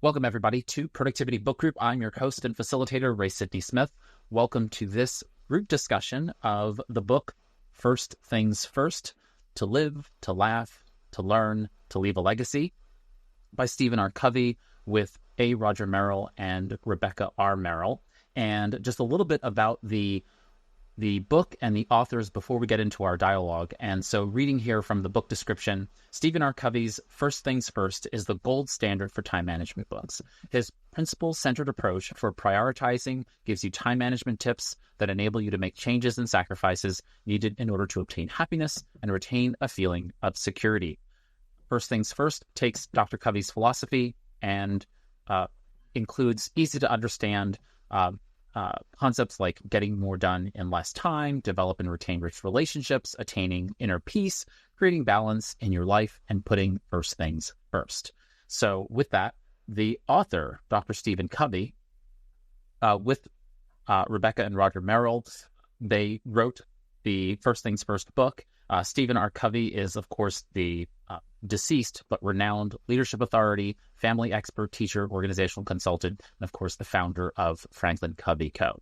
Welcome, everybody, to Productivity Book Group. I'm your host and facilitator, Ray Sidney-Smith. Welcome to this group discussion of the book, First Things First, To Live, to Laugh, to Learn, to Leave a Legacy, by Stephen R. Covey with A. Roger Merrill and Rebecca R. Merrill. And just a little bit about the book and the authors before we get into our dialogue. And so reading here from the book description, Stephen R. Covey's First Things First is the gold standard for time management books. His principle-centered approach for prioritizing gives you time management tips that enable you to make changes and sacrifices needed in order to obtain happiness and retain a feeling of security. First Things First takes Dr. Covey's philosophy and includes easy-to-understand concepts like getting more done in less time, develop and retain rich relationships, attaining inner peace, creating balance in your life, and putting first things first. So with that, the author, Dr. Stephen Covey, with Rebecca and Roger Merrill, they wrote the First Things First book. Stephen R. Covey is, of course, the deceased but renowned leadership authority, family expert, teacher, organizational consultant, and of course the founder of Franklin Covey Co.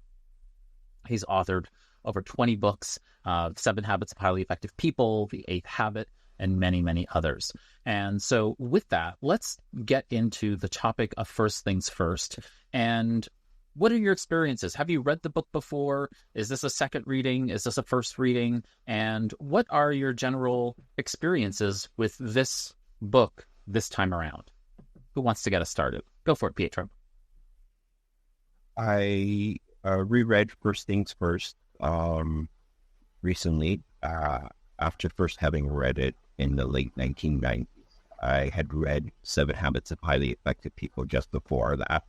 He's authored over 20 books, 7 Habits of Highly Effective People, The 8th Habit, and many, many others. And so with that, let's get into the topic of First Things First. And what are your experiences? Have you read the book before? Is this a second reading? Is this a first reading? And what are your general experiences with this book this time around? Who wants to get us started? Go for it, Pietro. I reread First Things First recently, after first having read it in the late 1990s. I had read 7 Habits of Highly Effective People just before that.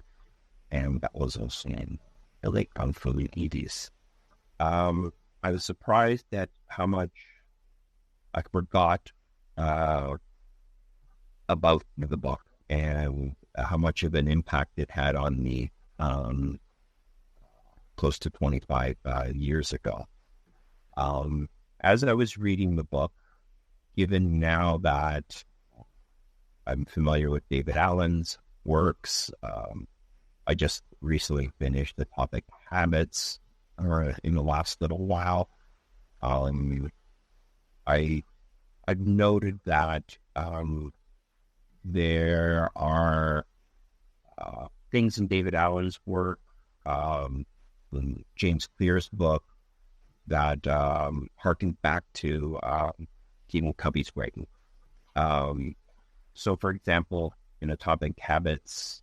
And that was also in the late 80s. I was surprised at how much I forgot about the book and how much of an impact it had on me close to 25 years ago. As I was reading the book, given now that I'm familiar with David Allen's works, I just recently finished the topic habits in the last little while. I've noted that there are things in David Allen's work, in James Clear's book, that harken back to Stephen Covey's writing. So, for example, in a topic habits,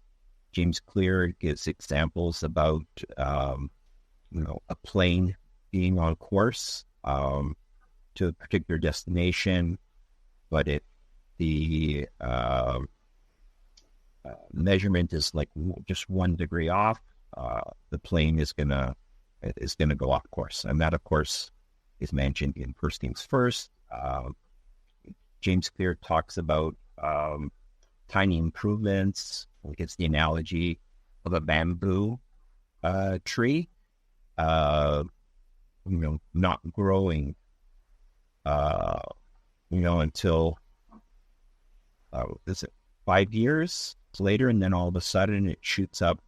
James Clear gives examples about, a plane being on course to a particular destination, but if the measurement is like just 1 degree off, the plane is gonna go off course, and that, of course, is mentioned in First Things First. James Clear talks about tiny improvements. He gives the analogy of a bamboo tree, not growing, until, is it 5 years later, and then all of a sudden it shoots up,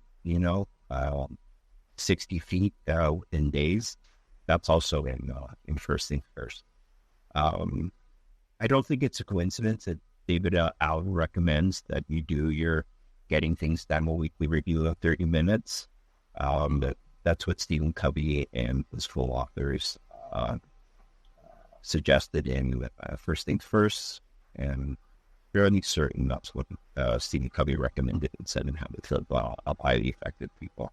60 feet in days. That's also in First Things First. I don't think it's a coincidence that David Allen recommends that you do your Getting Things Done a weekly review of 30 minutes. That's what Stephen Covey and his co-authors suggested in First Things First, and fairly certain that's what Stephen Covey recommended in 7 Habits of Highly Effective People.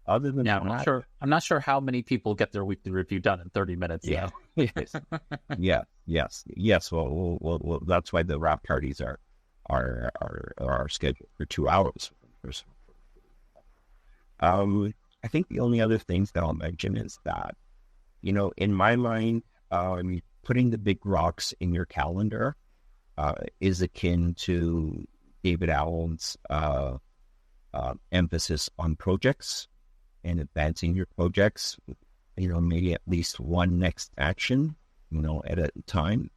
Other than that, I'm not sure how many people get their weekly review done in 30 minutes. Yeah, yes. Well, that's why the wrap parties are scheduled for 2 hours. I think the only other things that I'll mention is that, in my mind, putting the big rocks in your calendar is akin to David Allen's emphasis on projects and advancing your projects, maybe at least one next action, at a time,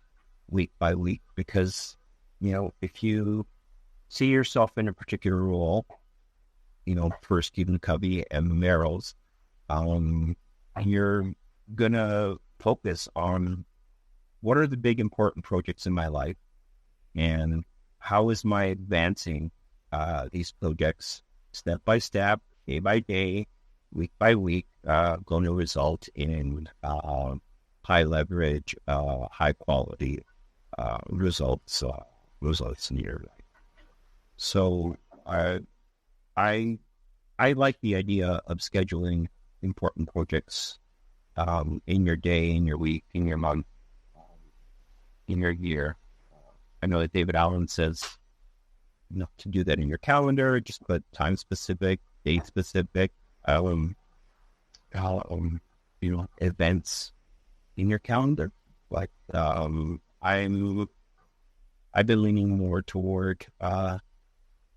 week by week, because, if you see yourself in a particular role, for Stephen Covey and the Merrills, you're going to focus on what are the big important projects in my life and how is my advancing these projects step by step, day by day, week by week, going to result in high leverage, high quality results in your life. So I like the idea of scheduling important projects in your day, in your week, in your month, in your year. I know that David Allen says to do that in your calendar, just put time specific, date specific, events in your calendar. Like I've been leaning more toward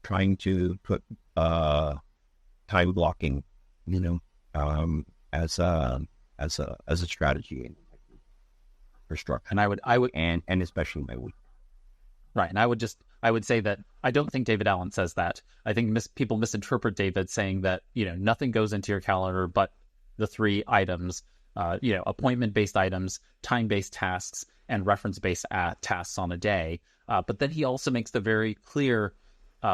trying to put time blocking, as a strategy for structure. And I would, and especially my week. Right, and I would say that I don't think David Allen says that. I think people misinterpret David saying that nothing goes into your calendar but the three items, appointment-based items, time-based tasks, and reference-based tasks on a day. But then he also makes the very clear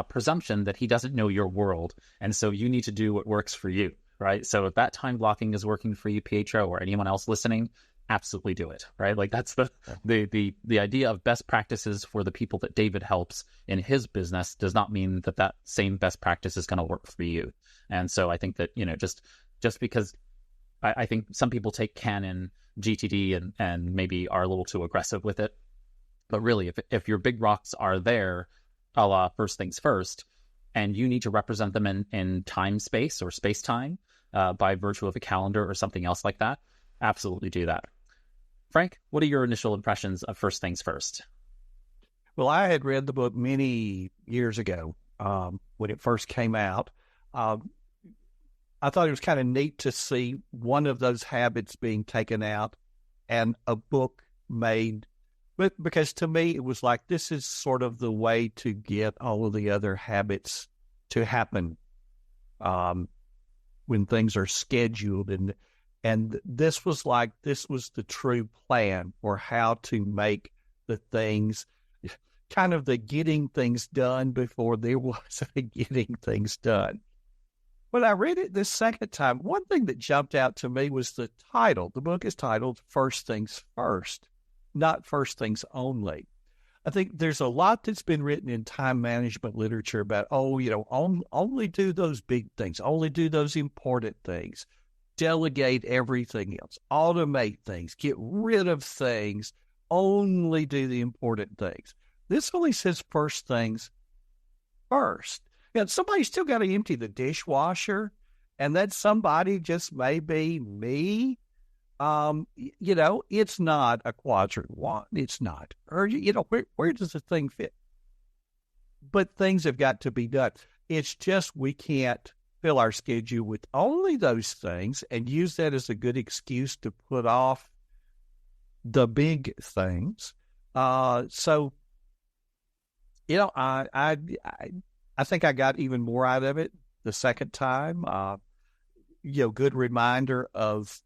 presumption that he doesn't know your world, and so you need to do what works for you, right? So if that time blocking is working for you, PHO, or anyone else listening, absolutely do it, right? Like that's the idea of best practices for the people that David helps in his business does not mean that same best practice is going to work for you. And so I think that, just because I think some people take Canon GTD and maybe are a little too aggressive with it. But really, if your big rocks are there, a la first things first, and you need to represent them in time space or space time by virtue of a calendar or something else like that, absolutely do that. Frank, what are your initial impressions of First Things First? Well, I had read the book many years ago when it first came out. I thought it was kind of neat to see one of those habits being taken out and a book made, but because to me it was like, this is sort of the way to get all of the other habits to happen when things are scheduled. And this was the true plan for how to make the things, kind of the getting things done before there was a getting things done. When I read it this second time, one thing that jumped out to me was the title. The book is titled First Things First, not First Things Only. I think there's a lot that's been written in time management literature about, only do those big things, only do those important things. Delegate everything else, automate things, get rid of things, only do the important things. This only says first things first. Somebody's still got to empty the dishwasher, and that somebody just may be me. It's not a quadrant one. It's not. Or, where does the thing fit? But things have got to be done. It's just we can't fill our schedule with only those things and use that as a good excuse to put off the big things. I think I got even more out of it the second time. Good reminder of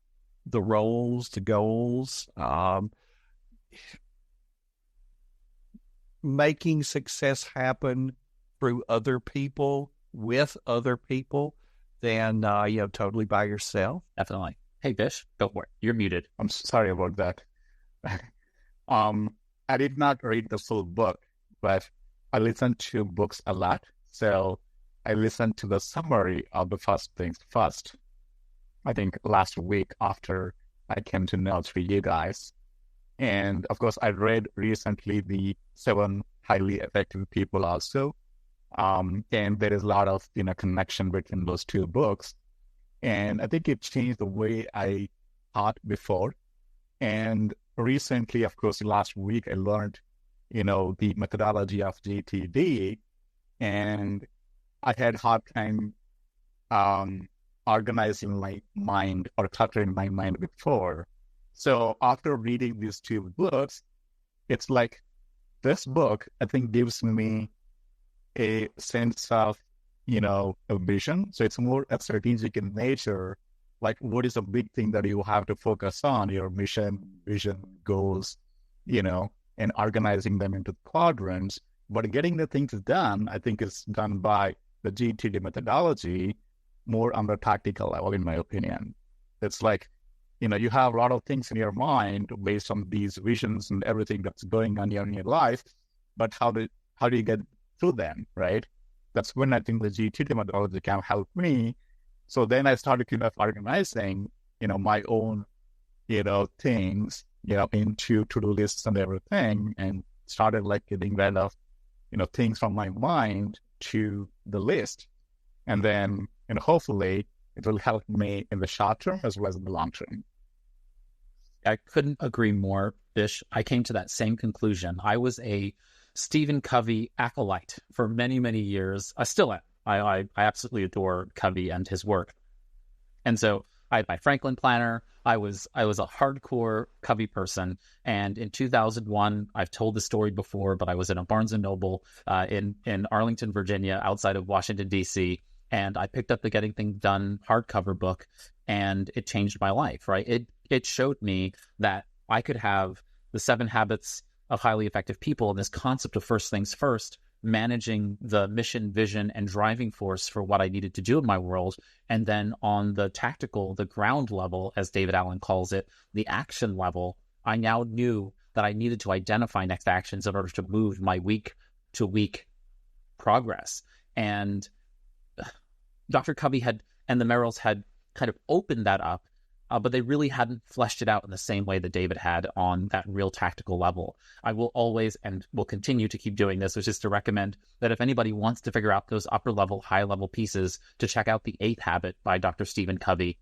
the roles, the goals, making success happen through other people, with other people, than totally by yourself. Definitely. Hey, Bish, go for it. You're muted. I'm sorry about that. I did not read the full book, but I listen to books a lot. So I listened to the summary of the First Things First, I think last week after I came to know through you guys. And of course, I read recently the 7 Highly Effective People also. And there is a lot of connection between those two books. And I think it changed the way I thought before. And recently, of course, last week, I learned, the methodology of GTD. And I had hard time organizing my mind or cluttering my mind before. So after reading these two books, it's like this book, I think, gives me a sense of, a vision. So it's more strategic in nature. Like, what is a big thing that you have to focus on, your mission, vision, goals, and organizing them into quadrants. But getting the things done, I think, is done by the GTD methodology more on the tactical level, in my opinion. It's like, you have a lot of things in your mind based on these visions and everything that's going on in your life, but how do you get through them, right? That's when I think the GTD methodology can help me. So then I started kind of organizing, my own, things, into to-do lists and everything, and started like getting rid of, things from my mind to the list. And then, hopefully it will help me in the short term as well as in the long term. I couldn't agree more, Bish. I came to that same conclusion. I was a Stephen Covey acolyte for many, many years. I still am. I absolutely adore Covey and his work. And so I had my Franklin planner. I was a hardcore Covey person. And in 2001, I've told the story before, but I was in a Barnes & Noble in Arlington, Virginia, outside of Washington, D.C., and I picked up the Getting Things Done hardcover book, and it changed my life, right? It showed me that I could have the 7 habits of highly effective people and this concept of first things first, managing the mission, vision, and driving force for what I needed to do in my world. And then on the tactical, the ground level, as David Allen calls it, the action level, I now knew that I needed to identify next actions in order to move my week to week progress. And Dr. Covey and the Merrills had kind of opened that up, but they really hadn't fleshed it out in the same way that David had on that real tactical level. I will always and will continue to keep doing this, which is to recommend that if anybody wants to figure out those upper level, high level pieces, to check out The 8th Habit by Dr. Stephen Covey.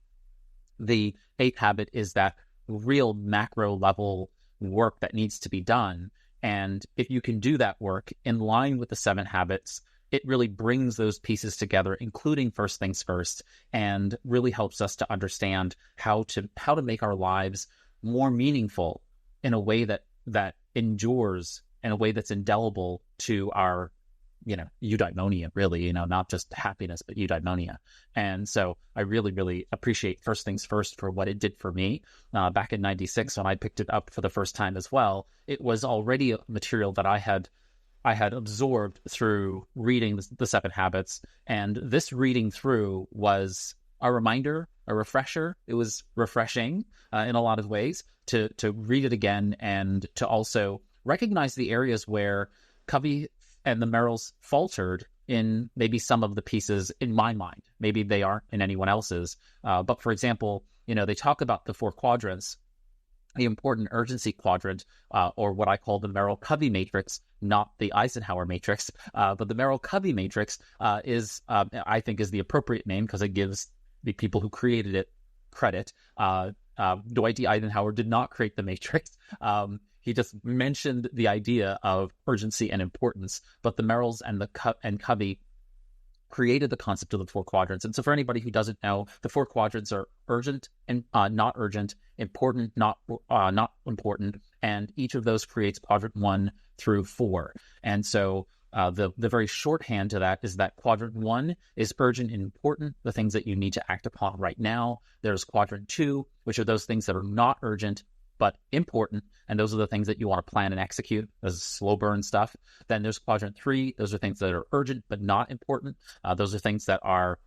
The 8th Habit is that real macro level work that needs to be done. And if you can do that work in line with the 7 habits, it really brings those pieces together, including first things first, and really helps us to understand how to make our lives more meaningful in a way that endures, in a way that's indelible to our, eudaimonia, really, not just happiness, but eudaimonia. And so I really, really appreciate first things first for what it did for me. Back in 96, when I picked it up for the first time as well, it was already a material that I had absorbed through reading the 7 habits. And this reading through was a reminder, a refresher. It was refreshing in a lot of ways to read it again, and to also recognize the areas where Covey and the Merrills faltered in maybe some of the pieces in my mind. Maybe they aren't in anyone else's. But for example, they talk about the 4 quadrants. The important urgency quadrant, or what I call the Merrill-Covey matrix, not the Eisenhower matrix, but the Merrill-Covey matrix I think, is the appropriate name because it gives the people who created it credit. Dwight D. Eisenhower did not create the matrix. He just mentioned the idea of urgency and importance, but the Merrills and Covey created the concept of the 4 quadrants. And so for anybody who doesn't know, the 4 quadrants are urgent and not urgent, important, not important, and each of those creates quadrant 1 through 4. And so the very shorthand to that is that quadrant 1 is urgent and important, the things that you need to act upon right now. There's quadrant 2, which are those things that are not urgent but important, and those are the things that you want to plan and execute. This is slow burn stuff. Then there's quadrant 3. Those are things that are urgent but not important. Those are things that are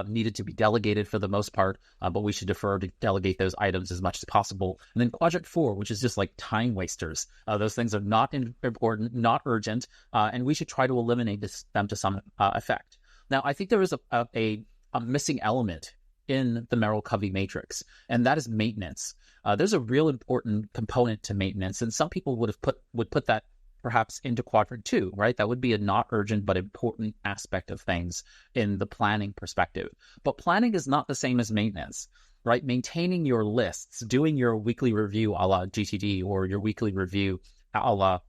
needed to be delegated for the most part, but we should defer to delegate those items as much as possible. And then quadrant 4, which is just like time wasters. Those things are not important, not urgent, and we should try to eliminate them to some effect. Now, I think there is a missing element in the Merrill-Covey matrix, and that is maintenance. There's a real important component to maintenance, and some people would put that perhaps into quadrant 2, right? That would be a not urgent but important aspect of things in the planning perspective. But planning is not the same as maintenance, right? Maintaining your lists, doing your weekly review a la GTD, or your weekly review a la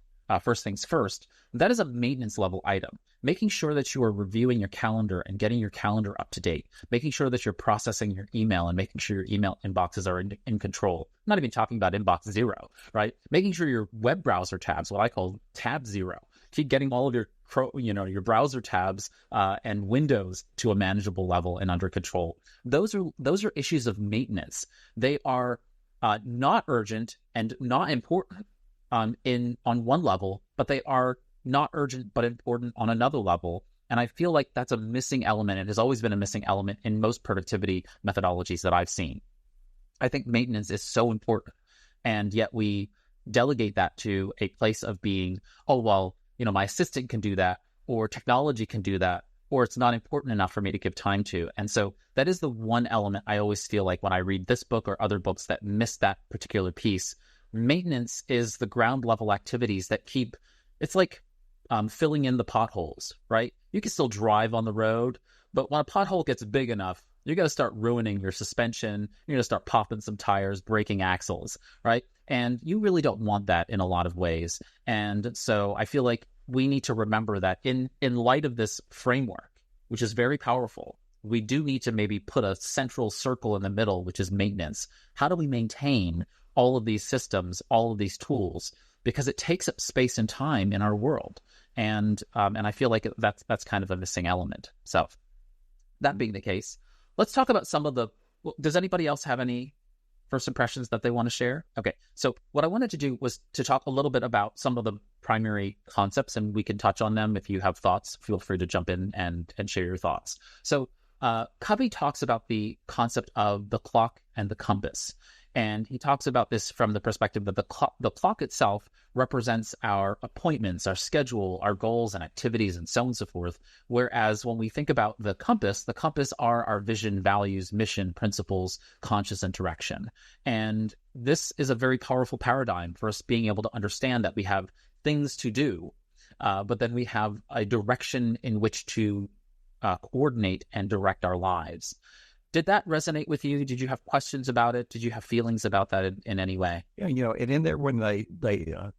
first things first, that is a maintenance level item. Making sure that you are reviewing your calendar and getting your calendar up to date, making sure that you're processing your email and making sure your email inboxes are in control. I'm not even talking about inbox 0, right? Making sure your web browser tabs, what I call tab 0, keep getting all of your your browser tabs and windows to a manageable level and under control. Those are issues of maintenance. They are not urgent and not important on one level, but they are not urgent but important on another level. And I feel like that's a missing element. It has always been a missing element in most productivity methodologies that I've seen. I think maintenance is so important, and yet we delegate that to a place of being, oh, well, my assistant can do that, or technology can do that, or it's not important enough for me to give time to. And so that is the one element I always feel like when I read this book or other books that miss that particular piece. Maintenance is the ground level activities that keep, it's like filling in the potholes, right? You can still drive on the road, but when a pothole gets big enough, you're going to start ruining your suspension. You're going to start popping some tires, breaking axles, right? And you really don't want that in a lot of ways. And so I feel like we need to remember that in light of this framework, which is very powerful, we do need to maybe put a central circle in the middle, which is maintenance. How do we maintain all of these systems, all of these tools? Because it takes up space and time in our world. And I feel like that's kind of a missing element. So that being the case, let's talk about some of the, does anybody else have any first impressions that they want to share? Okay, so what I wanted to do was to talk a little bit about some of the primary concepts, and we can touch on them. If you have thoughts, feel free to jump in and share your thoughts. So Covey talks about the concept of the clock and the compass. And he talks about this from the perspective that the clock itself represents our appointments, our schedule, our goals and activities, and so on and so forth. Whereas when we think about the compass are our vision, values, mission, principles, conscious and direction. And this is a very powerful paradigm for us being able to understand that we have things to do, but then we have a direction in which to coordinate and direct our lives. Did that resonate with you? Did you have questions about it? Did you have feelings about that in any way? Yeah, and in there when they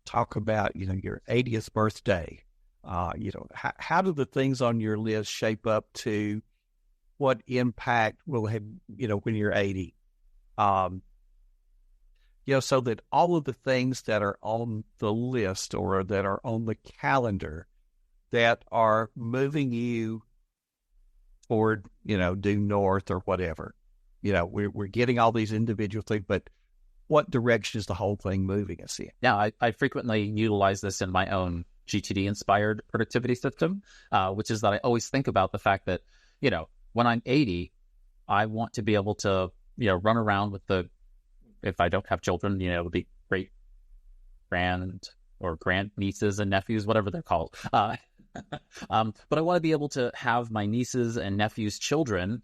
talk about, your 80th birthday, how do the things on your list shape up to what impact will have, when you're 80? So that all of the things that are on the list or that are on the calendar that are moving you forward, due north or whatever. We're getting all these individual things, but what direction is the whole thing moving us in? Yeah, I frequently utilize this in my own GTD-inspired productivity system, which is that I always think about the fact that, when I'm 80, I want to be able to, run around with if I don't have children, it'll be great grand nieces and nephews, whatever they're called. But I want to be able to have my nieces and nephews' children,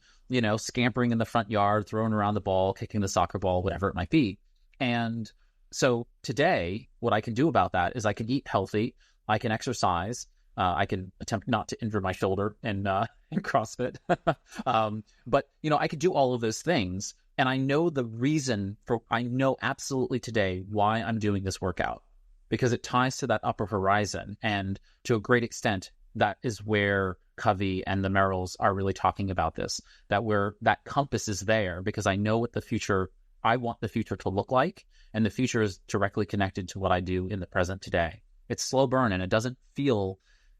scampering in the front yard, throwing around the ball, kicking the soccer ball, whatever it might be. And so today, what I can do about that is I can eat healthy, I can exercise, I can attempt not to injure my shoulder in CrossFit. But, I could do all of those things. And I know I know absolutely today why I'm doing this workout, because it ties to that upper horizon. And to a great extent, that is where Covey and the Merrills are really talking about this, that compass is there because I know what I want the future to look like. And the future is directly connected to what I do in the present today. It's slow burn and it doesn't feel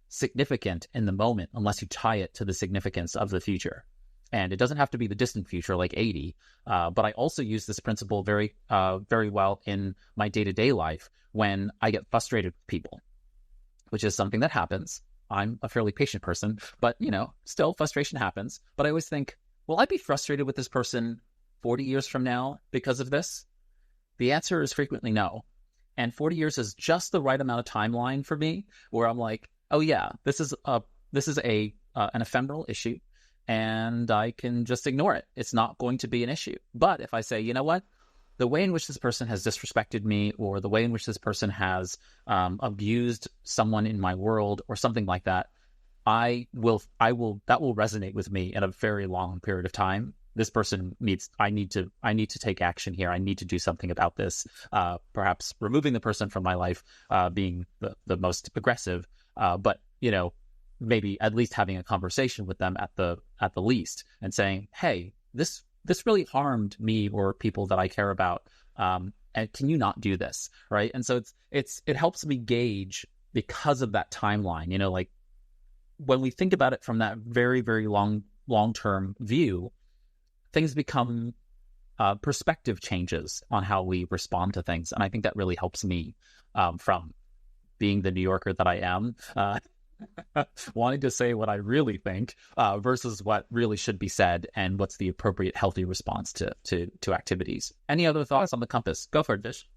significant in the moment unless you tie it to the significance of the future. And it doesn't have to be the distant future like 80. But I also use this principle very, very well in my day-to-day life when I get frustrated with people, which is something that happens. I'm a fairly patient person, but, still frustration happens. But I always think, will I be frustrated with this person 40 years from now because of this? The answer is frequently no. And 40 years is just the right amount of timeline for me where I'm like, oh yeah, this is an ephemeral issue. And I can just ignore it. It's not going to be an issue. But if I say, you know what, the way in which this person has disrespected me, or the way in which this person has abused someone in my world, or something like that, that will resonate with me in a very long period of time. This person I need to take action here. I need to do something about this. Perhaps removing the person from my life being the most aggressive, but maybe at least having a conversation with them at the least and saying, hey, this really harmed me or people that I care about. And can you not do this? Right. And so it helps me gauge, because of that timeline, like when we think about it from that very, very long-term view, things become perspective changes on how we respond to things. And I think that really helps me from being the New Yorker that I am, wanting to say what I really think versus what really should be said and what's the appropriate healthy response to activities. Any other thoughts on the compass? Go for it, Vish.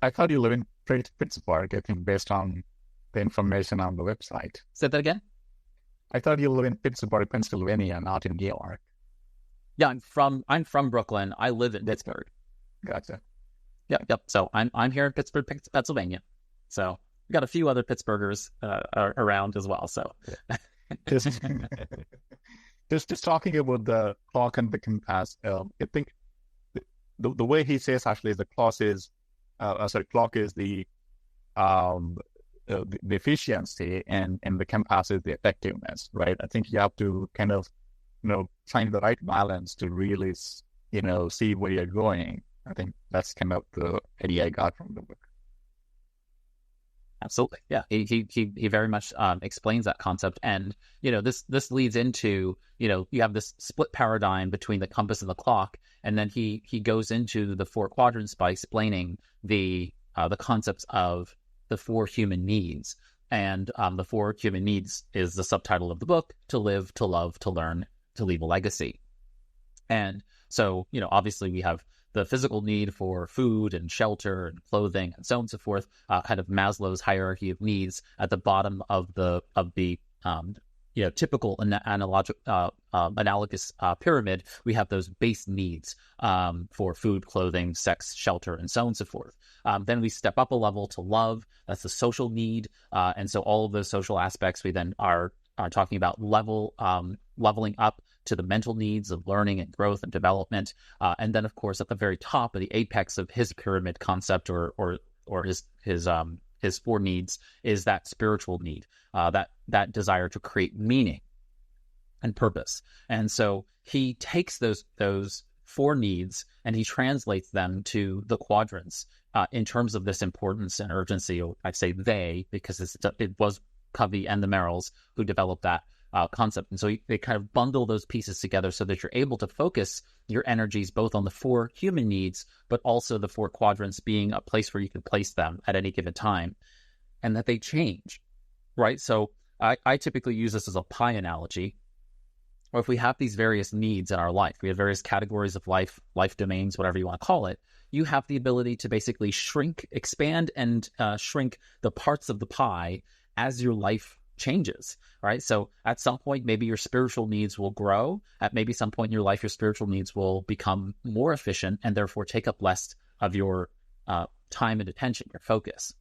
I thought you live in Pittsburgh, I think, based on the information on the website. Say that again? I thought you live in Pittsburgh, Pennsylvania, not in New York. Yeah, I'm from Brooklyn. I live in Pittsburgh. Gotcha. Yep. So I'm here in Pittsburgh, Pennsylvania. So we got a few other Pittsburghers around as well. So just talking about the clock and the compass. I think the way he says actually is the clock is the efficiency and the compass is the effectiveness, right? I think you have to kind of find the right balance to really see where you're going. I think that's kind of the idea I got from the book. Absolutely. Yeah. He very much explains that concept. And, this leads into, you have this split paradigm between the compass and the clock. And then he goes into the 4 quadrants by explaining the concepts of the 4 human needs. And the 4 human needs is the subtitle of the book: to live, to love, to learn, to leave a legacy. And so, obviously we have the physical need for food and shelter and clothing and so on and so forth, kind of Maslow's hierarchy of needs. At the bottom of the typical analogous pyramid, we have those base needs for food, clothing, sex, shelter, and so on and so forth. Then we step up a level to love. That's the social need. And so all of those social aspects, we then are talking about leveling up to the mental needs of learning and growth and development. And then, of course, at the very top of the apex of his pyramid concept or his 4 needs is that spiritual need, that desire to create meaning and purpose. And so he takes those 4 needs and he translates them to the quadrants in terms of this importance and urgency. I say they because it was Covey and the Merrills who developed that concept. And so they kind of bundle those pieces together so that you're able to focus your energies both on the 4 human needs, but also the 4 quadrants being a place where you can place them at any given time, and that they change, right? So I typically use this as a pie analogy. Or if we have these various needs in our life, we have various categories of life domains, whatever you want to call it, you have the ability to basically expand and shrink the parts of the pie as your life changes, right? So at some point, maybe your spiritual needs will grow. At maybe some point in your life, your spiritual needs will become more efficient and therefore take up less of your time and attention, your focus.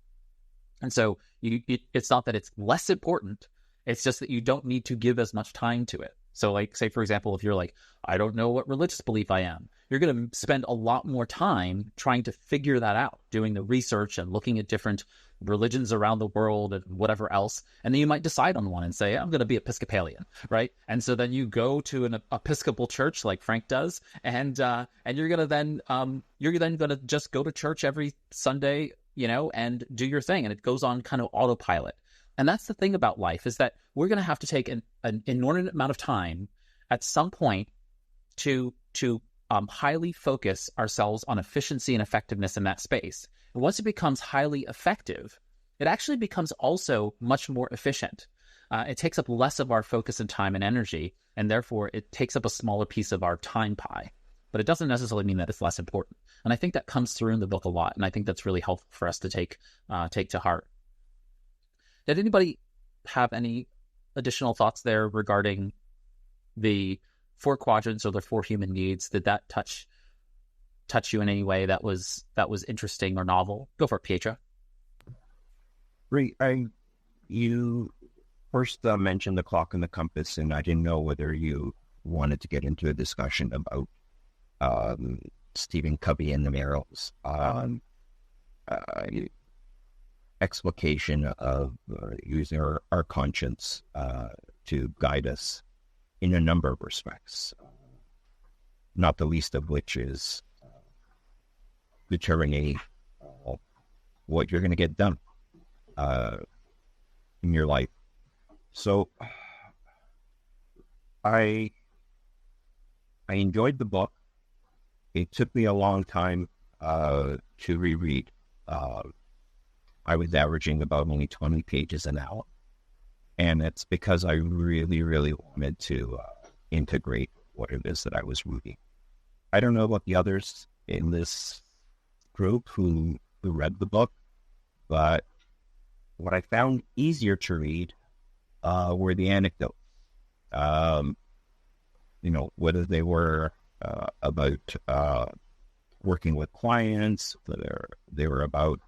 And so it's not that it's less important. It's just that you don't need to give as much time to it. So like, say, for example, if you're like, I don't know what religious belief I am, you're going to spend a lot more time trying to figure that out, doing the research and looking at different religions around the world and whatever else. And then you might decide on one and say, I'm going to be Episcopalian, right? And so then you go to an Episcopal church like Frank does, and you're going to then going to just go to church every Sunday, and do your thing. And it goes on kind of autopilot. And that's the thing about life, is that we're going to have to take an inordinate amount of time at some point to highly focus ourselves on efficiency and effectiveness in that space. And once it becomes highly effective, it actually becomes also much more efficient. It takes up less of our focus and time and energy, and therefore it takes up a smaller piece of our time pie. But it doesn't necessarily mean that it's less important. And I think that comes through in the book a lot, and I think that's really helpful for us to take to heart. Did anybody have any additional thoughts there regarding the 4 quadrants or the 4 human needs? Did that touch you in any way that was interesting or novel? Go for it, Pietro. Great. You first mentioned the clock and the compass, and I didn't know whether you wanted to get into a discussion about Stephen Covey and the Merrills. Explication of using our conscience to guide us in a number of respects, not the least of which is determining what you're going to get done in your life. So I enjoyed the book. It took me a long time to reread. I was averaging about only 20 pages an hour. And it's because I really, really wanted to integrate what it is that I was reading. I don't know about the others in this group who read the book, but what I found easier to read were the anecdotes. Whether they were about working with clients, whether they were about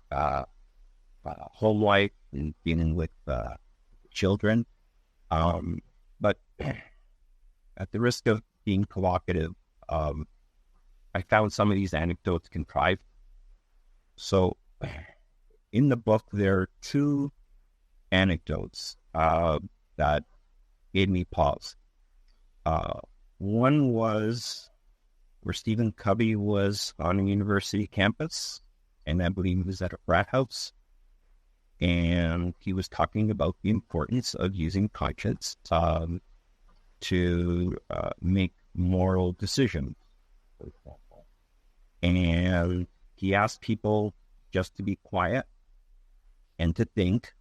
home life and dealing with children. But at the risk of being provocative, I found some of these anecdotes contrived. So in the book, there are two anecdotes that gave me pause. One was where Stephen Covey was on a university campus, and I believe he was at a frat house. And he was talking about the importance of using conscience to make moral decisions, for example. And he asked people just to be quiet and to think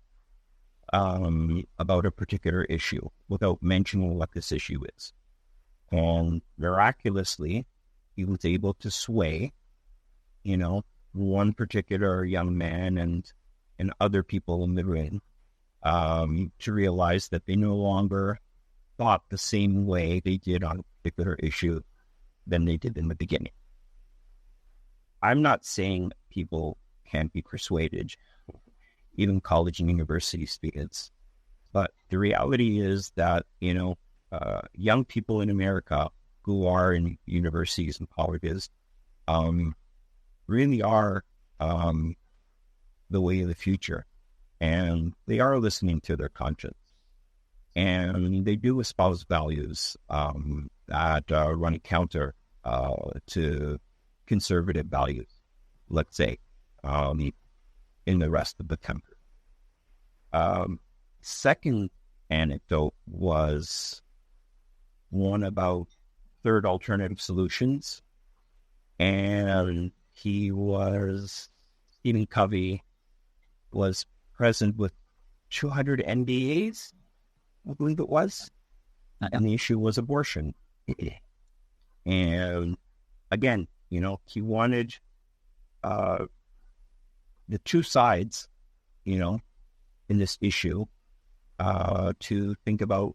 about a particular issue without mentioning what this issue is. And miraculously, he was able to sway, one particular young man and other people in the room to realize that they no longer thought the same way they did on a particular issue than they did in the beginning. I'm not saying people can't be persuaded, even college and university students, but the reality is that, young people in America who are in universities and colleges really are the way of the future, and they are listening to their conscience, and they do espouse values that run counter to conservative values, let's say, in the rest of the country. Second anecdote was one about third alternative solutions, and Stephen Covey was present with 200 NDAs, I believe it was, and the issue was abortion. And again, he wanted the two sides, in this issue, to think about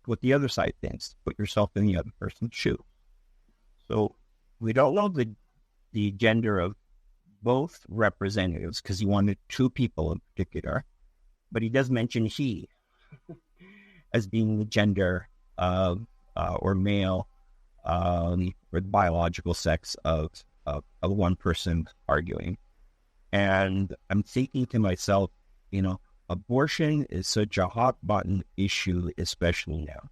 what the other side thinks, put yourself in the other person's shoe. So we don't know the gender of both representatives because he wanted two people in particular, but he does mention he as being the gender of or male or the biological sex of one person arguing. And I'm thinking to myself, abortion is such a hot button issue, especially now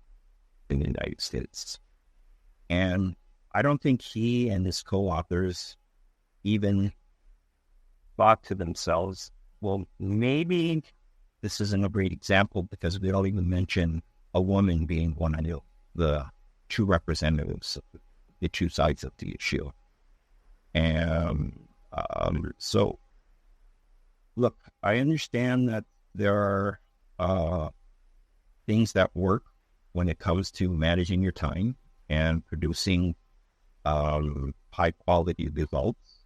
in the United States. And I don't think he and his co-authors even thought to themselves, well, maybe this isn't a great example because they don't even mention a woman being one of the two representatives of the two sides of the issue. And so, look, I understand that there are things that work when it comes to managing your time and producing high quality results.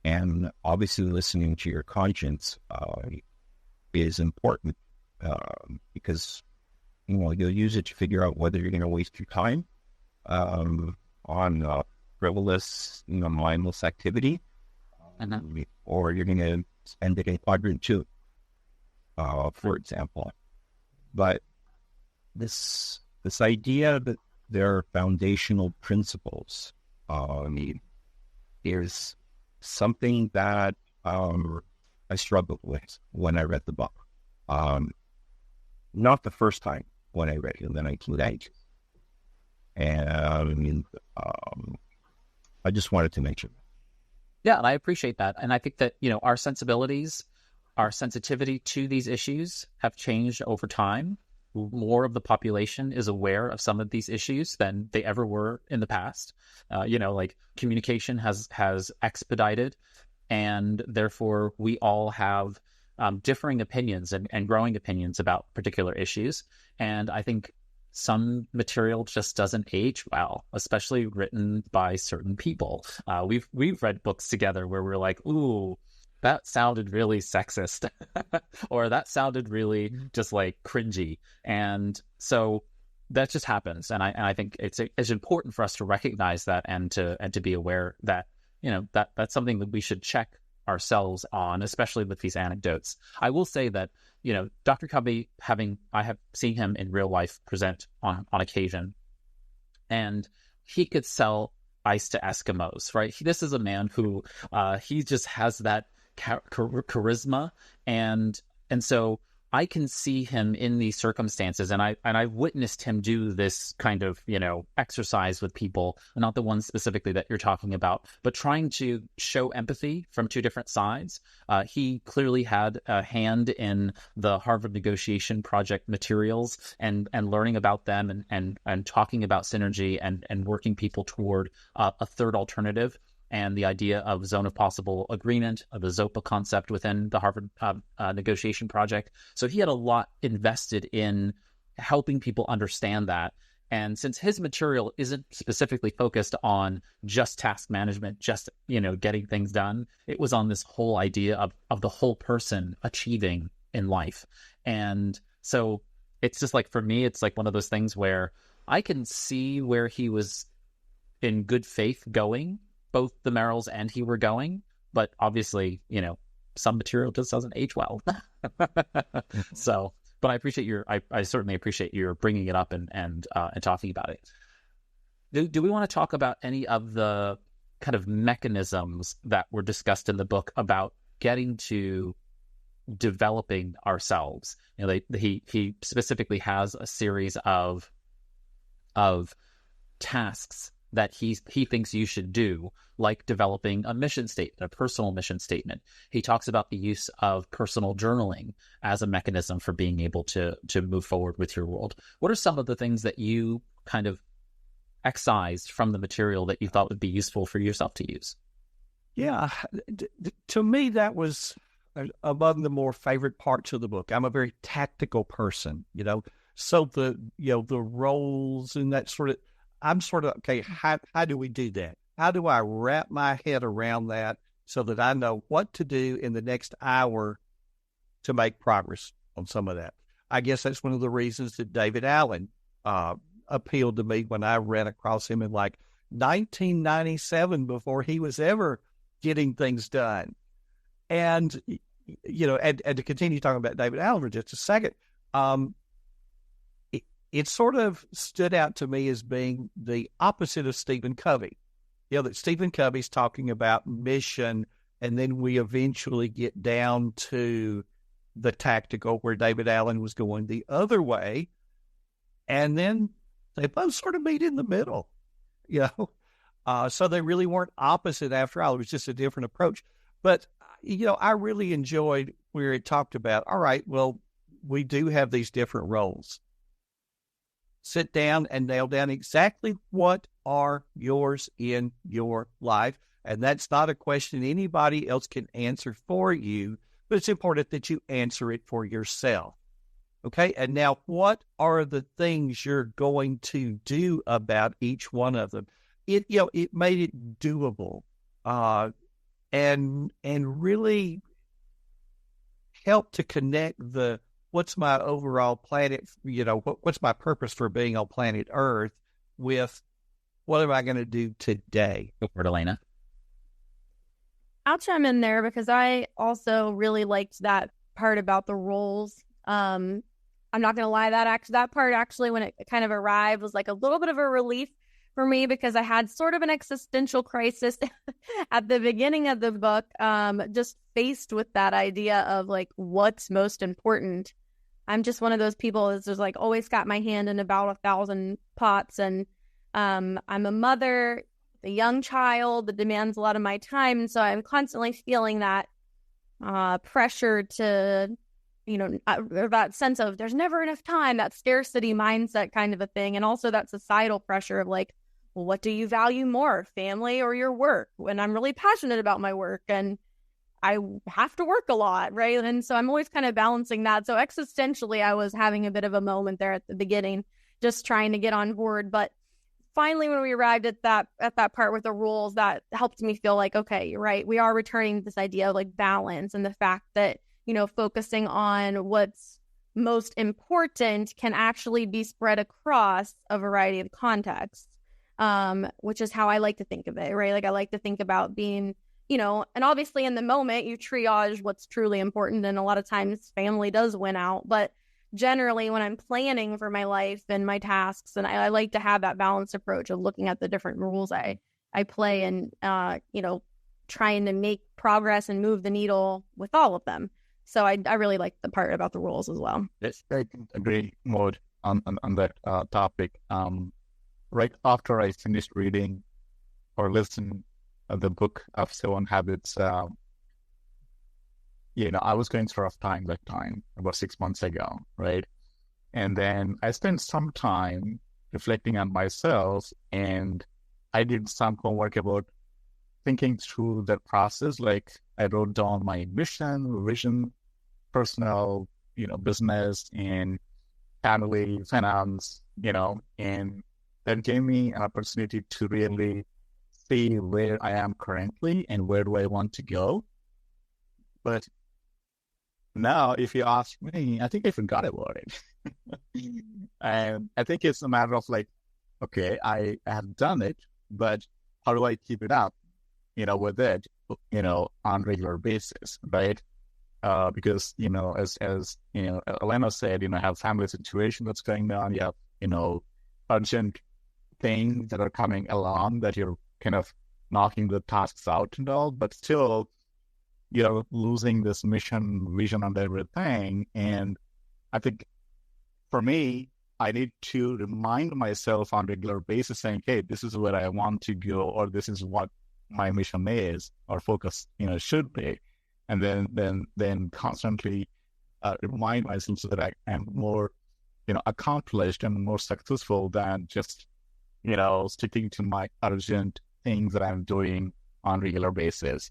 And obviously listening to your conscience is important because, you'll use it to figure out whether you're going to waste your time on frivolous, mindless activity, or you're going to spend it in quadrant 2, for example. But this idea that there are foundational principles is something that I struggled with when I read the book. Not the first time when I read it in the 1980s. And I just wanted to mention. Yeah, and I appreciate that. And I think that, our sensibilities our sensitivity to these issues have changed over time. More of the population is aware of some of these issues than they ever were in the past. Like communication has expedited, and therefore we all have differing opinions and growing opinions about particular issues. And I think some material just doesn't age well, especially written by certain people. We've read books together where we're like, ooh, that sounded really sexist, or that sounded really just like cringy. And so that just happens. And I think it's important for us to recognize that and to be aware that, that's something that we should check ourselves on, especially with these anecdotes. I will say that, Dr. Covey, I have seen him in real life present on occasion, and he could sell ice to Eskimos, right? This is a man who he just has that charisma, and so I can see him in these circumstances, and I've witnessed him do this kind of exercise with people, not the ones specifically that you're talking about, but trying to show empathy from two different sides. He clearly had a hand in the Harvard negotiation project materials and learning about them and talking about synergy and working people toward a third alternative, and the idea of zone of possible agreement, of the ZOPA concept within the Harvard negotiation project. So he had a lot invested in helping people understand that. And since his material isn't specifically focused on just task management, just, getting things done, it was on this whole idea of the whole person achieving in life. And so it's just like, for me, it's like one of those things where I can see where he was in good faith going, both the Merrills and he were going, but obviously, some material just doesn't age well. So, but I appreciate I certainly appreciate your bringing it up and talking about it. Do we want to talk about any of the kind of mechanisms that were discussed in the book about getting to developing ourselves? He specifically has a series of tasks that he thinks you should do, like developing a mission statement, a personal mission statement. He talks about the use of personal journaling as a mechanism for being able to move forward with your world. What are some of the things that you kind of excised from the material that you thought would be useful for yourself to use? Yeah, to me, that was among the more favorite parts of the book. I'm a very tactical person, so the roles and that sort of, I'm sort of, okay, how do we do that? How do I wrap my head around that so that I know what to do in the next hour to make progress on some of that? I guess that's one of the reasons that David Allen appealed to me when I ran across him in like 1997, before he was ever getting things done. And, and to continue talking about David Allen for just a second, it sort of stood out to me as being the opposite of Stephen Covey. That Stephen Covey's talking about mission, and then we eventually get down to the tactical, where David Allen was going the other way. And then they both sort of meet in the middle, so they really weren't opposite after all. It was just a different approach. But, I really enjoyed where it talked about, all right, well, we do have these different roles. Sit down and nail down exactly what are yours in your life. And that's not a question anybody else can answer for you, but it's important that you answer it for yourself. Okay. And now, what are the things you're going to do about each one of them? It made it doable, and really helped to connect what's my overall planet, what's my purpose for being on planet Earth with what am I going to do today? Go for it, Elena. I'll chime in there because I also really liked that part about the roles. I'm not going to lie, that part actually, when it kind of arrived, was like a little bit of a relief for me, because I had sort of an existential crisis at the beginning of the book, just faced with that idea of like, what's most important. I'm just one of those people that's just like always got my hand in about 1,000 pots. And I'm a mother, a young child that demands a lot of my time. And so I'm constantly feeling that pressure to, that sense of there's never enough time, that scarcity mindset kind of a thing. And also that societal pressure of like, well, what do you value more, family or your work? When I'm really passionate about my work and I have to work a lot, right? And so I'm always kind of balancing that. So existentially, I was having a bit of a moment there at the beginning, just trying to get on board. But finally, when we arrived at that part with the rules, that helped me feel like, okay, you're right. We are returning to this idea of like balance and the fact that, focusing on what's most important can actually be spread across a variety of contexts, which is how I like to think of it, right? Like I like to think about being, and obviously in the moment you triage what's truly important. And a lot of times family does win out, but generally when I'm planning for my life and my tasks, and I like to have that balanced approach of looking at the different roles I play and, trying to make progress and move the needle with all of them. So I really like the part about the rules as well. Yes, I can agree more on that topic. Right after I finished reading or listening the book of 7 Habits, I was going through a rough time that time, about 6 months ago, right? And then I spent some time reflecting on myself, and I did some homework about thinking through that process. Like I wrote down my mission, vision, personal, business and family, finance, and that gave me an opportunity to really see where I am currently and where do I want to go. But now, if you ask me, I think I forgot about it. And I think it's a matter of like, okay, I have done it, but how do I keep it up, with it, on regular basis, right? Because, as Elena said, have family situation that's going on, you have, urgent things that are coming along that you're kind of knocking the tasks out and all, but still, you're losing this mission, vision and everything. And I think for me, I need to remind myself on a regular basis saying, hey, this is where I want to go, or this is what my mission is, or focus, should be. And then constantly remind myself so that I am more, accomplished and more successful than just, sticking to my urgent things that I'm doing on a regular basis,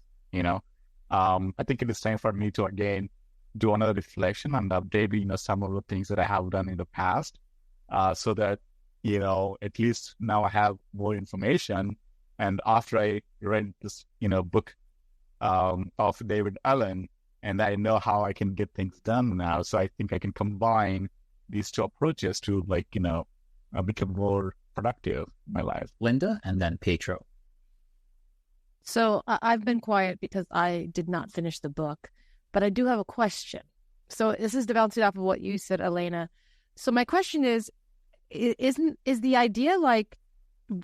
I think it is time for me to again do another reflection and update, some of the things that I have done in the past, so that, at least now I have more information. And after I read this, book of David Allen, and I know how I can get things done now. So I think I can combine these two approaches to become more productive in my life. Linda and then Pietro. So I've been quiet because I did not finish the book, but I do have a question. So this is bouncing off of what you said, Elena. So my question is the idea like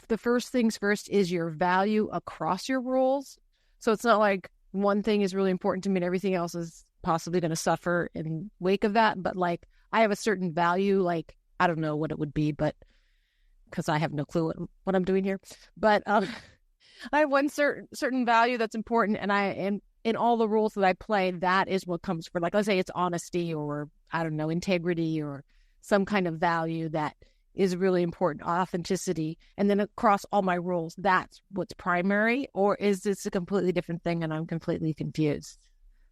the first things first is your value across your roles? So it's not like one thing is really important to me and everything else is possibly going to suffer in wake of that. But like I have a certain value, like I don't know what it would be, but because I have no clue what I'm doing here. But I have one certain value that's important, and in all the roles that I play, that is what comes for. Like let's say it's honesty, or I don't know, integrity, or some kind of value that is really important, authenticity, and then across all my roles, that's what's primary, or is this a completely different thing and I'm completely confused?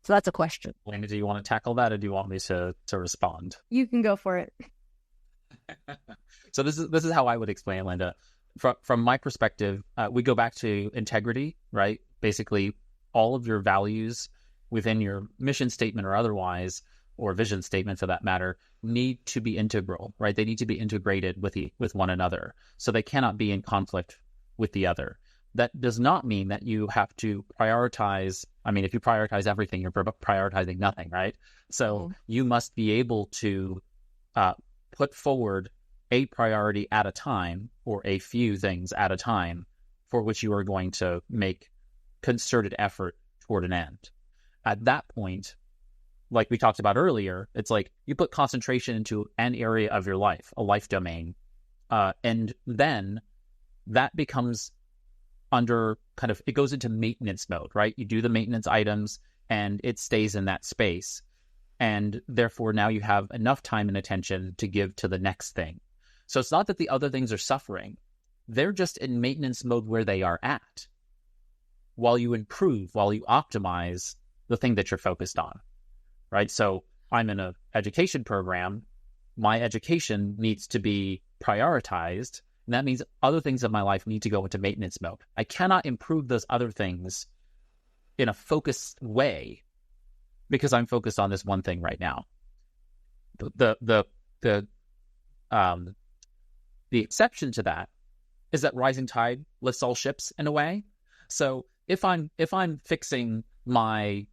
So that's a question. Linda, do you want to tackle that, or do you want me to respond? You can go for it. So this is how I would explain, Linda. From my perspective, we go back to integrity, right? Basically, all of your values within your mission statement or otherwise, or vision statement for that matter, need to be integral, right? They need to be integrated with one another. So they cannot be in conflict with the other. That does not mean that you have to prioritize. I mean, if you prioritize everything, you're prioritizing nothing, right? So you must be able to put forward a priority at a time, or a few things at a time, for which you are going to make concerted effort toward an end. At that point, like we talked about earlier, it's like you put concentration into an area of your life, a life domain, and then that becomes under it goes into maintenance mode, right? You do the maintenance items, and it stays in that space. And therefore, now you have enough time and attention to give to the next thing. So it's not that the other things are suffering. They're just in maintenance mode where they are at, while you improve, while you optimize the thing that you're focused on, right? So I'm in an education program. My education needs to be prioritized, and that means other things in my life need to go into maintenance mode. I cannot improve those other things in a focused way because I'm focused on this one thing right now. The exception to that is that rising tide lifts all ships in a way. So if I'm fixing my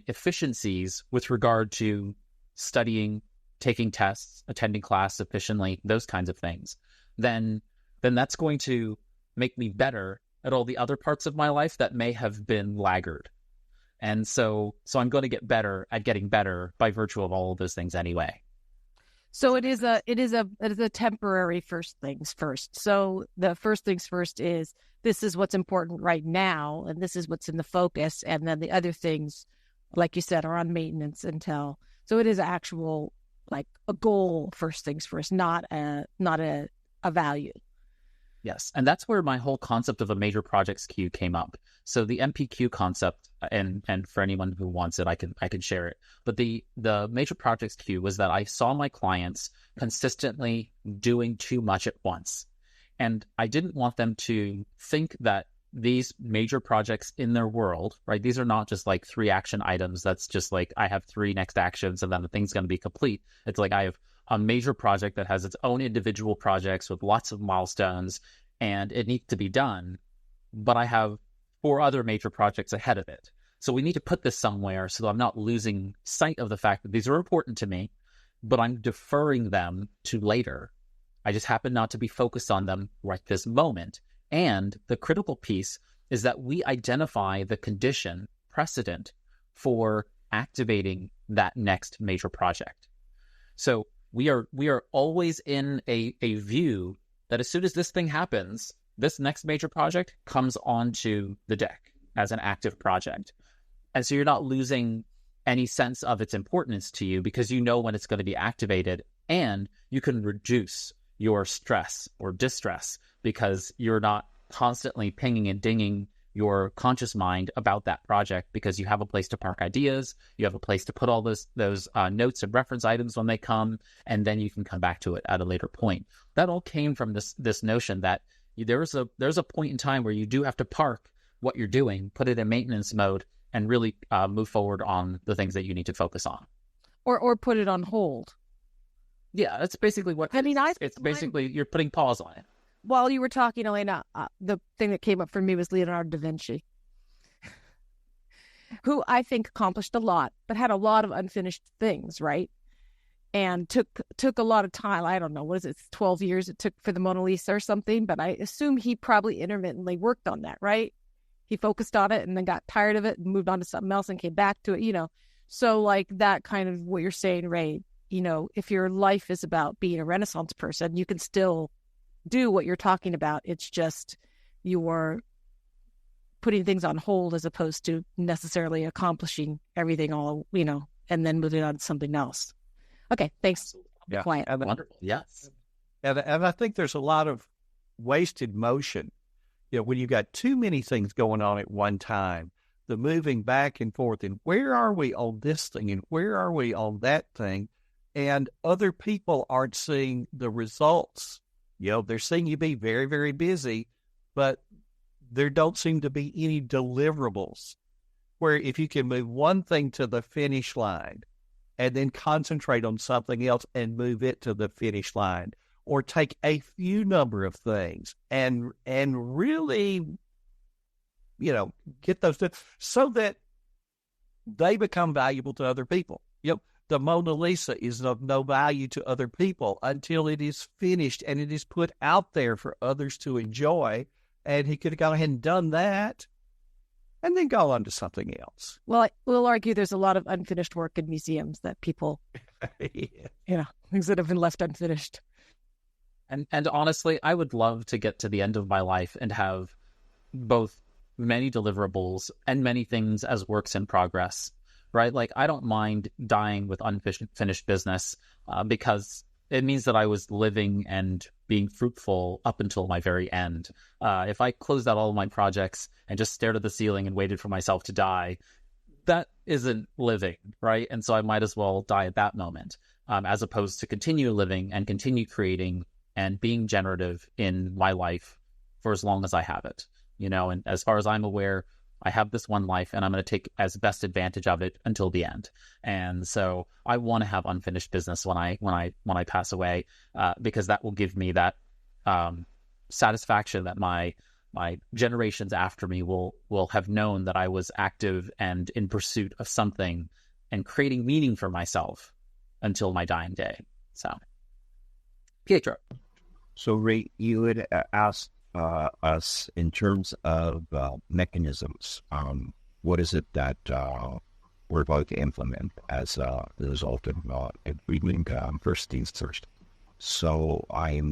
efficiencies with regard to studying, taking tests, attending class efficiently, those kinds of things, then that's going to make me better at all the other parts of my life that may have been laggard. And so I'm going to get better at getting better by virtue of all of those things anyway. So it is a temporary first things first. So the first things first is, this is what's important right now, and this is what's in the focus, and then the other things, like you said, are on maintenance until. So it is actual, like, a goal first things first, not a value. Yes, and that's where my whole concept of a major projects queue came up. So the MPQ concept, and for anyone who wants it, I can share it. But the major projects queue was that I saw my clients consistently doing too much at once, and I didn't want them to think that these major projects in their world, right? These are not just like 3 action items. That's just like, I have 3 next actions and then the thing's going to be complete. It's like I have a major project that has its own individual projects with lots of milestones, and it needs to be done, but I have 4 other major projects ahead of it. So we need to put this somewhere so that I'm not losing sight of the fact that these are important to me, but I'm deferring them to later. I just happen not to be focused on them right this moment. And the critical piece is that we identify the condition precedent for activating that next major project. So we are always in a view that as soon as this thing happens, this next major project comes onto the deck as an active project. And so you're not losing any sense of its importance to you because you know when it's going to be activated, and you can reduce your stress or distress because you're not constantly pinging and dinging your conscious mind about that project, because you have a place to park ideas, you have a place to put all those notes and reference items when they come, and then you can come back to it at a later point. That all came from this notion that there's a point in time where you do have to park what you're doing, put it in maintenance mode, and really move forward on the things that you need to focus on, or put it on hold. Yeah, that's basically what. I mean, it's basically you're putting pause on it. While you were talking, Elena, the thing that came up for me was Leonardo da Vinci, who I think accomplished a lot, but had a lot of unfinished things, right? And took a lot of time. I don't know, what is it, 12 years it took for the Mona Lisa or something, but I assume he probably intermittently worked on that, right? He focused on it and then got tired of it and moved on to something else and came back to it, So like that kind of what you're saying, Ray, if your life is about being a Renaissance person, you can still do what you're talking about. It's just you're putting things on hold as opposed to necessarily accomplishing everything all, and then moving on to something else. Okay, thanks. Yeah, Quiet. Wonderful. Yes. And I think there's a lot of wasted motion. When you've got too many things going on at one time, the moving back and forth, and where are we on this thing, and where are we on that thing, and other people aren't seeing the results. They're seeing you be very, very busy, but there don't seem to be any deliverables. Where if you can move one thing to the finish line and then concentrate on something else and move it to the finish line, or take a few number of things and really, get those done so that they become valuable to other people. The Mona Lisa is of no value to other people until it is finished and it is put out there for others to enjoy. And he could have gone ahead and done that and then go on to something else. Well, we'll argue there's a lot of unfinished work in museums that people, things that have been left unfinished. And honestly, I would love to get to the end of my life and have both many deliverables and many things as works in progress, right? Like, I don't mind dying with unfinished business because it means that I was living and being fruitful up until my very end. If I closed out all of my projects and just stared at the ceiling and waited for myself to die, that isn't living, right? And so I might as well die at that moment, as opposed to continue living and continue creating and being generative in my life for as long as I have it, and as far as I'm aware, I have this one life and I'm going to take as best advantage of it until the end. And so I want to have unfinished business when I pass away, because that will give me that satisfaction that my generations after me will have known that I was active and in pursuit of something and creating meaning for myself until my dying day. So, Pietro. So, Ray, you had asked us in terms of mechanisms. What is it that we're about to implement as the result of reading first things first? So I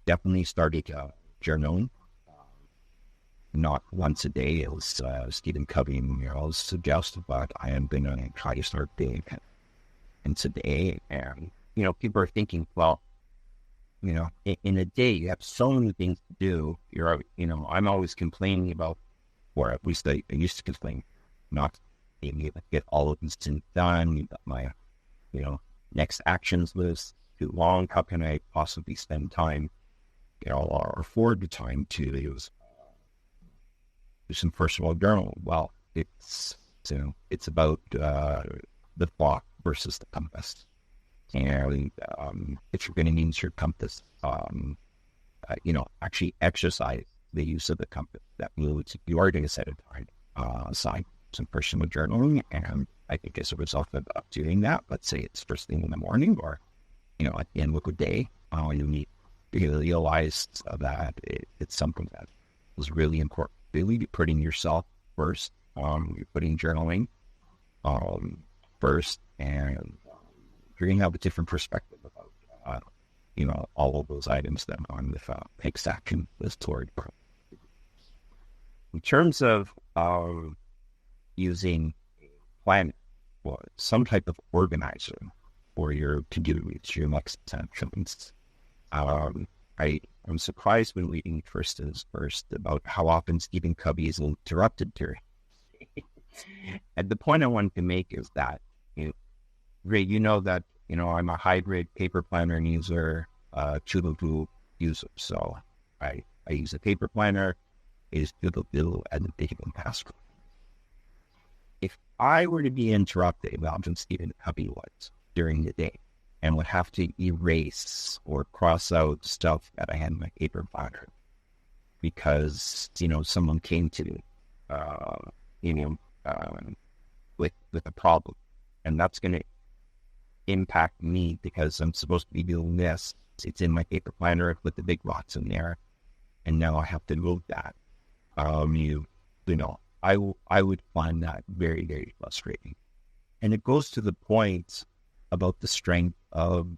definitely started journaling, not once a day. It was Stephen Covey and Merrill suggested, but I am going to try to start doing it once a day. And people are thinking, well, in a day, you have so many things to do. I'm always complaining about, or at least I used to complain, not being able to get all of these things done. You've got my, next actions list too long. How can I possibly spend time, or afford the time to do some personal journal? Well, it's about the thought versus the compass. And if you're going to use your compass, actually exercise the use of the compass. That means you are going to set a time aside some personal journaling. And I think as a result of doing that, let's say it's first thing in the morning or, at the end of the day, you realize that it's something that is really important. Really putting yourself first. You're putting journaling first, and you're going to have a different perspective about, all of those items that are on the next action list toward. In terms of using a plan or some type of organizer for your to-do list, your next actions, I'm surprised when reading first things first about how often Stephen Covey is interrupted during. And the point I wanted to make is that, Ray, that, I'm a hybrid paper planner user, Doodle user. So I use a paper planner, is Doodle and the digital task. If I were to be interrupted about Stephen Covey was during the day and would have to erase or cross out stuff that I had in my paper planner because, someone came to me, with a problem, and that's going to impact me because I'm supposed to be doing this. It's in my paper planner with the big rocks in there, and now I have to move that. I would find that very, very frustrating. And it goes to the point about the strength of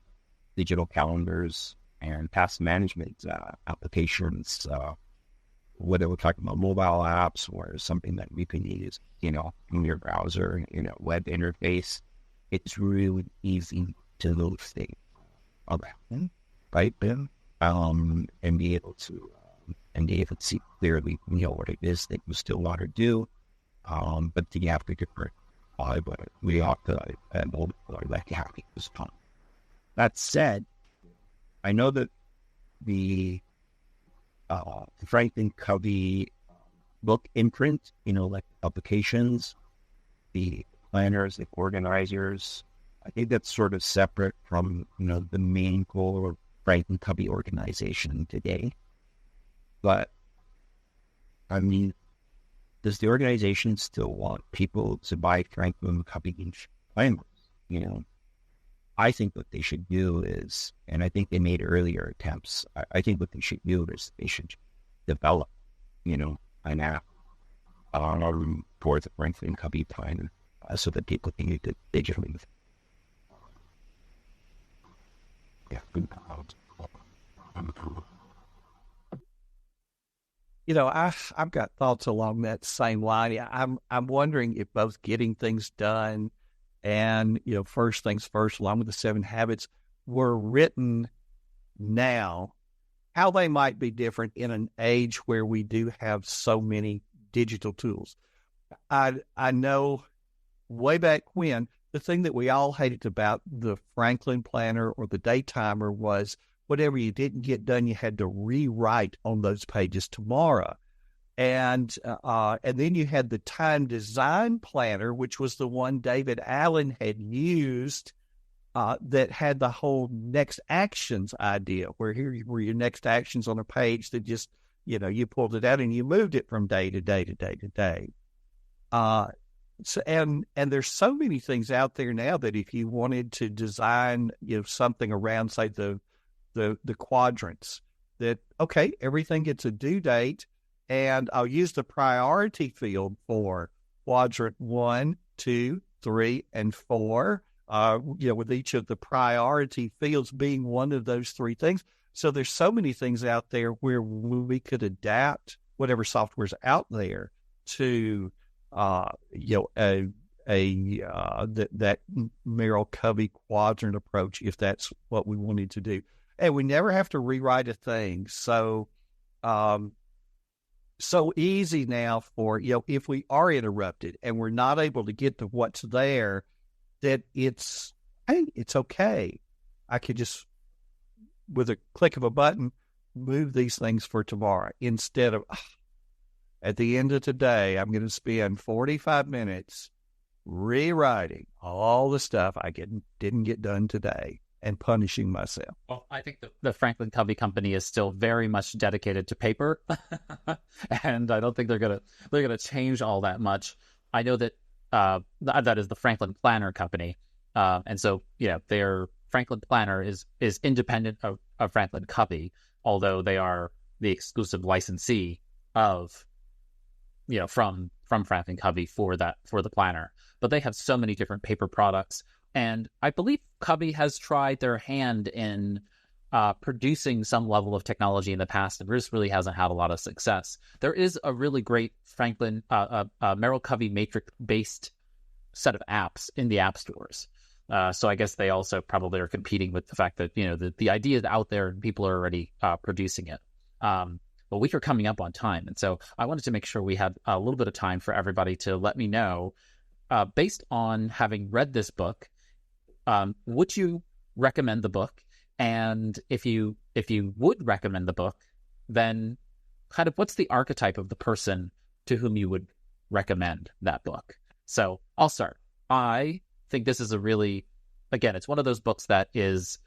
digital calendars and task management applications, whether we're talking about mobile apps or something that we can use, in your browser, web interface. It's really easy to move things around, right? And be able to see clearly, what it is that you still want to do. But you have to different but we have to like happy this time. That said, I know that the Franklin Covey book imprint, like publications, the planners, the organizers, I think that's sort of separate from, the main goal of Franklin Covey organization today. But, does the organization still want people to buy Franklin Covey planners? I think what they should do is, and I think they made earlier attempts, I think what they should do is they should develop, an app for the Franklin Covey planner so that people can use it digitally. I've got thoughts along that same line. I'm wondering if both getting things done and, first things first, along with the 7 habits, were written now, how they might be different in an age where we do have so many digital tools. I know way back when, the thing that we all hated about the Franklin Planner or the Day Timer was whatever you didn't get done, you had to rewrite on those pages tomorrow. And then you had the Time Design Planner, which was the one David Allen had used, that had the whole next actions idea, where here were your next actions on a page that just, you pulled it out and you moved it from day to day to day to day. So, and there's so many things out there now that if you wanted to design, something around, say, the quadrants, that, okay, everything gets a due date, and I'll use the priority field for quadrant 1, 2, 3, and 4, with each of the priority fields being one of those 3 things. So there's so many things out there where we could adapt whatever software's out there to that Merrill Covey quadrant approach, if that's what we wanted to do. And we never have to rewrite a thing. So easy now for, if we are interrupted and we're not able to get to what's there, that it's okay. I could just, with a click of a button, move these things for tomorrow, instead of, at the end of today, I'm going to spend 45 minutes rewriting all the stuff I didn't get done today and punishing myself. Well, I think the Franklin Covey company is still very much dedicated to paper, and I don't think they're gonna change all that much. I know that that is the Franklin Planner company, and so their Franklin Planner is independent of Franklin Covey, although they are the exclusive licensee of from Franklin Covey for the planner. But they have so many different paper products. And I believe Covey has tried their hand in producing some level of technology in the past, and just really hasn't had a lot of success. There is a really great Merrill Covey matrix-based set of apps in the app stores. So I guess they also probably are competing with the fact that, the idea is out there and people are already producing it. But we are coming up on time. And so I wanted to make sure we had a little bit of time for everybody to let me know, based on having read this book, would you recommend the book? And if you would recommend the book, then kind of what's the archetype of the person to whom you would recommend that book? So I'll start. I think this is it's one of those books that is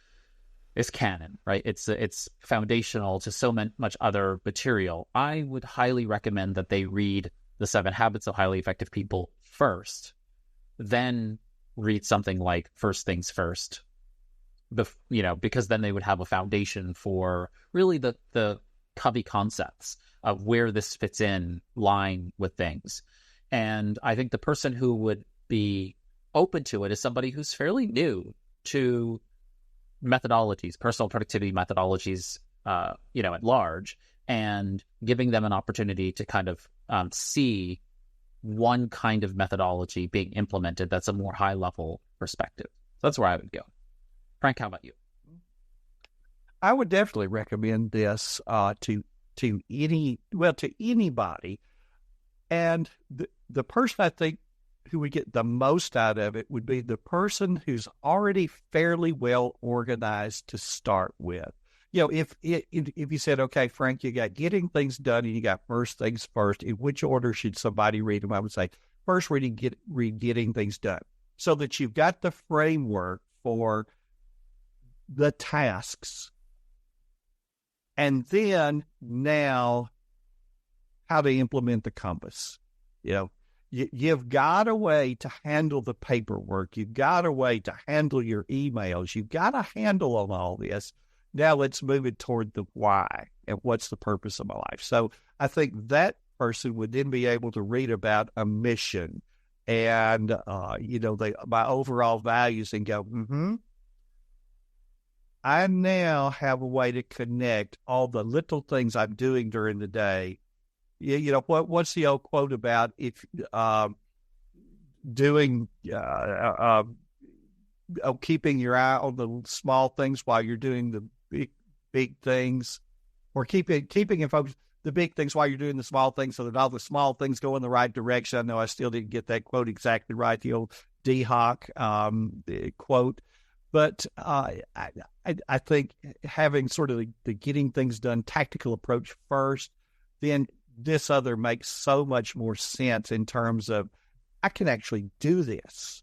canon, right? It's foundational to so much other material. I would highly recommend that they read The 7 Habits of Highly Effective People first, then read something like First Things First, because then they would have a foundation for really the Covey concepts of where this fits in line with things. And I think the person who would be open to it is somebody who's fairly new to methodologies, personal productivity methodologies, at large, and giving them an opportunity to kind of see one kind of methodology being implemented that's a more high-level perspective. So that's where I would go. Frank, how about you? I would definitely recommend this to anybody. And the person I think who would get the most out of it would be the person who's already fairly well organized to start with. If you said, okay, Frank, you got getting things done and you got first things first, in which order should somebody read them? I would say first read getting things done, so that you've got the framework for the tasks. And then now how to implement the compass. You've got a way to handle the paperwork. You've got a way to handle your emails. You've got a handle on all this. Now let's move it toward the why and what's the purpose of my life. So I think that person would then be able to read about a mission and, my overall values and go, I now have a way to connect all the little things I'm doing during the day what's the old quote about if doing keeping your eye on the small things while you're doing the big things, or keeping in focus the big things while you're doing the small things, so that all the small things go in the right direction. I know I still didn't get that quote exactly right, the old D Hawk quote, but I think having sort of the getting things done tactical approach first, then this other makes so much more sense in terms of I can actually do this.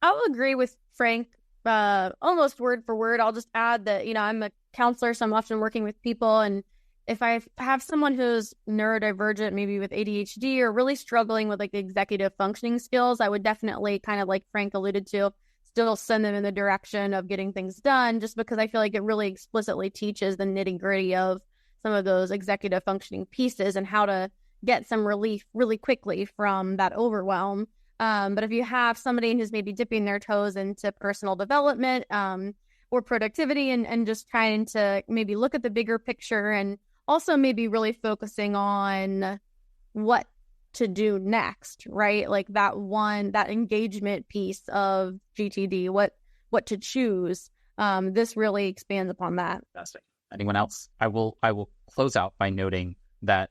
I'll agree with Frank almost word for word. I'll just add that, I'm a counselor, so I'm often working with people. And if I have someone who's neurodivergent, maybe with ADHD, or really struggling with like executive functioning skills, I would definitely, kind of like Frank alluded to, still send them in the direction of getting things done, just because I feel like it really explicitly teaches the nitty gritty of some of those executive functioning pieces and how to get some relief really quickly from that overwhelm. But if you have somebody who's maybe dipping their toes into personal development or productivity and just trying to maybe look at the bigger picture, and also maybe really focusing on what to do next, right? Like that engagement piece of GTD, what to choose. This really expands upon that. Fantastic. Anyone else? I will close out by noting that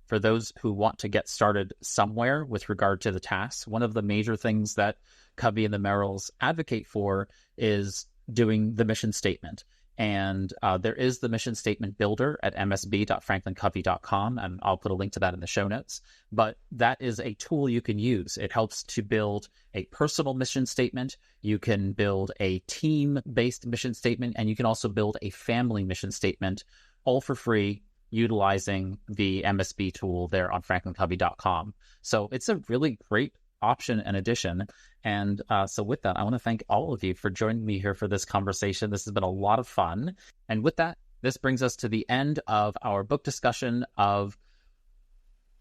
for those who want to get started somewhere with regard to the tasks, one of the major things that Covey and the Merrills advocate for is doing the mission statement. And there is the mission statement builder at msb.franklincovey.com, and I'll put a link to that in the show notes. But that is a tool you can use. It helps to build a personal mission statement. You can build a team-based mission statement, and you can also build a family mission statement, all for free, utilizing the MSB tool there on franklincovey.com. So it's a really great option and addition. And so with that, I want to thank all of you for joining me here for this conversation. This has been a lot of fun. And with that, this brings us to the end of our book discussion of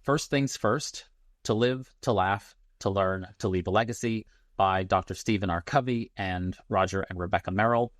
First Things First, To Live, to Laugh, to Learn, to Leave a Legacy by Dr. Stephen R. Covey and Roger and Rebecca Merrill.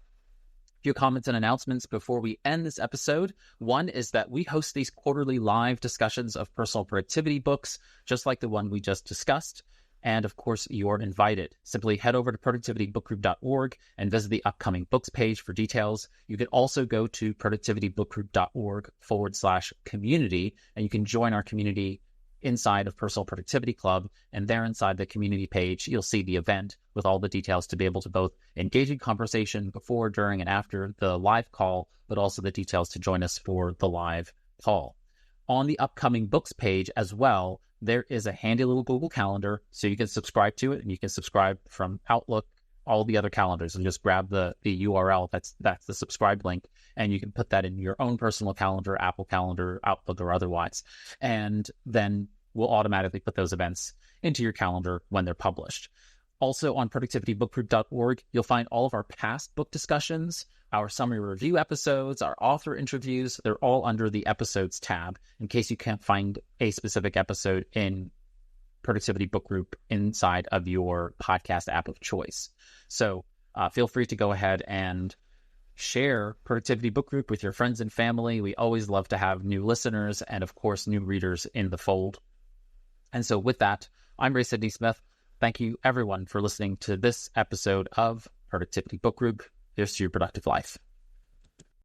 A few comments and announcements before we end this episode. One is that we host these quarterly live discussions of personal productivity books, just like the one we just discussed. And of course, you're invited. Simply head over to productivitybookgroup.org and visit the upcoming books page for details. You can also go to productivitybookgroup.org/community, and you can join our community inside of Personal Productivity Club. And there inside the community page, you'll see the event with all the details to be able to both engage in conversation before, during, and after the live call, but also the details to join us for the live call. On the upcoming books page as well, there is a handy little Google Calendar, so you can subscribe to it, and you can subscribe from Outlook, all the other calendars, and just grab the URL. That's the subscribe link, and you can put that in your own personal calendar, Apple Calendar, Outlook, or otherwise. And then we'll automatically put those events into your calendar when they're published. Also on productivitybookgroup.org, you'll find all of our past book discussions, our summary review episodes, our author interviews. They're all under the episodes tab in case you can't find a specific episode in Productivity Book Group inside of your podcast app of choice. So feel free to go ahead and share Productivity Book Group with your friends and family. We always love to have new listeners and, of course, new readers in the fold. And so with that, I'm Ray Sidney-Smith. Thank you, everyone, for listening to this episode of Productivity Book Group. Here's to your productive life.